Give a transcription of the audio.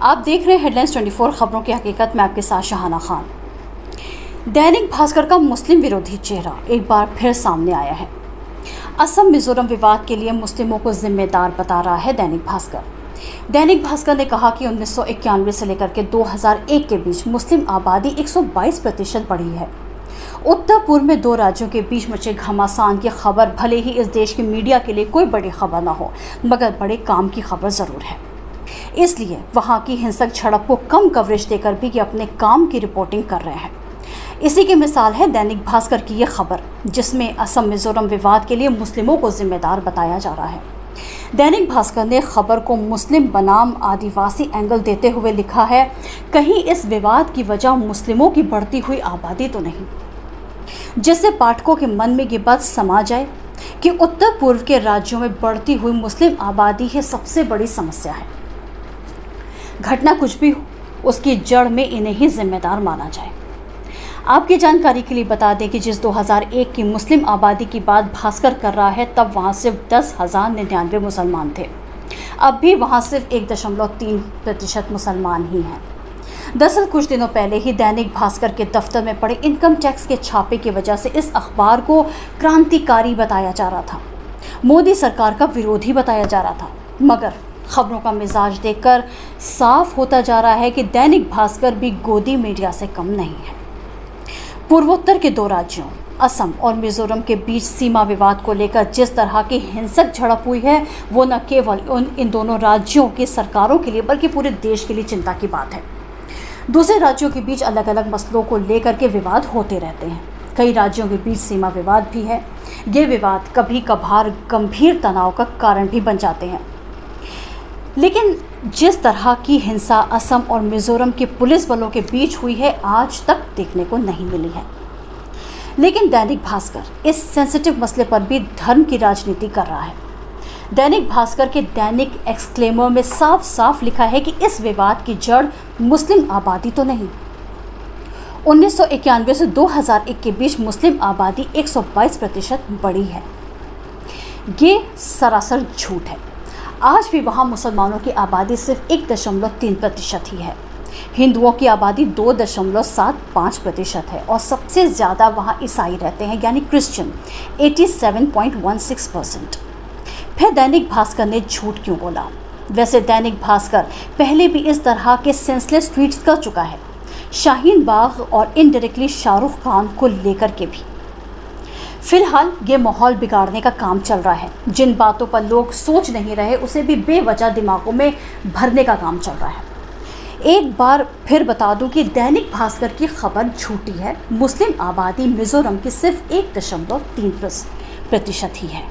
आप देख रहे हैं हेडलाइंस 24 खबरों की हकीकत में, आपके साथ शहाना खान। दैनिक भास्कर का मुस्लिम विरोधी चेहरा एक बार फिर सामने आया है। असम मिजोरम विवाद के लिए मुस्लिमों को जिम्मेदार बता रहा है दैनिक भास्कर। दैनिक भास्कर ने कहा कि 1991 से लेकर के 2001 के बीच मुस्लिम आबादी 122% बढ़ी है। उत्तर पूर्व में दो राज्यों के बीच मचे घमासान की खबर भले ही इस देश की मीडिया के लिए कोई बड़ी खबर ना हो, मगर बड़े काम की खबर ज़रूर है। इसलिए वहाँ की हिंसक झड़प को कम कवरेज देकर भी ये अपने काम की रिपोर्टिंग कर रहे हैं। इसी की मिसाल है दैनिक भास्कर की ये खबर, जिसमें असम मिजोरम विवाद के लिए मुस्लिमों को जिम्मेदार बताया जा रहा है। दैनिक भास्कर ने खबर को मुस्लिम बनाम आदिवासी एंगल देते हुए लिखा है, कहीं इस विवाद की वजह मुस्लिमों की बढ़ती हुई आबादी तो नहीं, जिससे पाठकों के मन में ये बात समा जाए कि उत्तर पूर्व के राज्यों में बढ़ती हुई मुस्लिम आबादी ही सबसे बड़ी समस्या है। घटना कुछ भी हो, उसकी जड़ में इन्हें ही जिम्मेदार माना जाए। आपकी जानकारी के लिए बता दें कि जिस 2001 की मुस्लिम आबादी की बात भास्कर कर रहा है, तब वहाँ सिर्फ 10,099 मुसलमान थे। अब भी वहाँ सिर्फ 1.3% मुसलमान ही हैं। दरअसल कुछ दिनों पहले ही दैनिक भास्कर के दफ्तर में पड़े इनकम टैक्स के छापे की वजह से इस अखबार को क्रांतिकारी बताया जा रहा था, मोदी सरकार का विरोधी बताया जा रहा था। मगर खबरों का मिजाज देखकर साफ होता जा रहा है कि दैनिक भास्कर भी गोदी मीडिया से कम नहीं है। पूर्वोत्तर के दो राज्यों असम और मिजोरम के बीच सीमा विवाद को लेकर जिस तरह की हिंसक झड़प हुई है, वो न केवल इन दोनों राज्यों की सरकारों के लिए बल्कि पूरे देश के लिए चिंता की बात है। दूसरे राज्यों के बीच अलग अलग मसलों को लेकर के विवाद होते रहते हैं। कई राज्यों के बीच सीमा विवाद भी है। ये विवाद कभी कभार गंभीर तनाव का कारण भी बन जाते हैं। लेकिन जिस तरह की हिंसा असम और मिजोरम के पुलिस बलों के बीच हुई है, आज तक देखने को नहीं मिली है। लेकिन दैनिक भास्कर इस सेंसिटिव मसले पर भी धर्म की राजनीति कर रहा है। दैनिक भास्कर के दैनिक एक्सक्लेमर में साफ साफ लिखा है कि इस विवाद की जड़ मुस्लिम आबादी तो नहीं। 1991 से 2001 के बीच मुस्लिम आबादी 122% बढ़ी है। ये सरासर झूठ है। आज भी वहाँ मुसलमानों की आबादी सिर्फ 1.3% ही है। हिंदुओं की आबादी 2.75% है और सबसे ज़्यादा वहाँ ईसाई रहते हैं, यानी क्रिश्चियन 87.16%। फिर दैनिक भास्कर ने झूठ क्यों बोला? वैसे दैनिक भास्कर पहले भी इस तरह के सेंसलेस ट्वीट्स कर चुका है, शाहीन बाग और इनडायरेक्टली शाहरुख खान को लेकर के भी। फिलहाल ये माहौल बिगाड़ने का काम चल रहा है। जिन बातों पर लोग सोच नहीं रहे, उसे भी बेवजह दिमागों में भरने का काम चल रहा है। एक बार फिर बता दूं कि दैनिक भास्कर की खबर झूठी है। मुस्लिम आबादी मिजोरम की सिर्फ 1.3% ही है।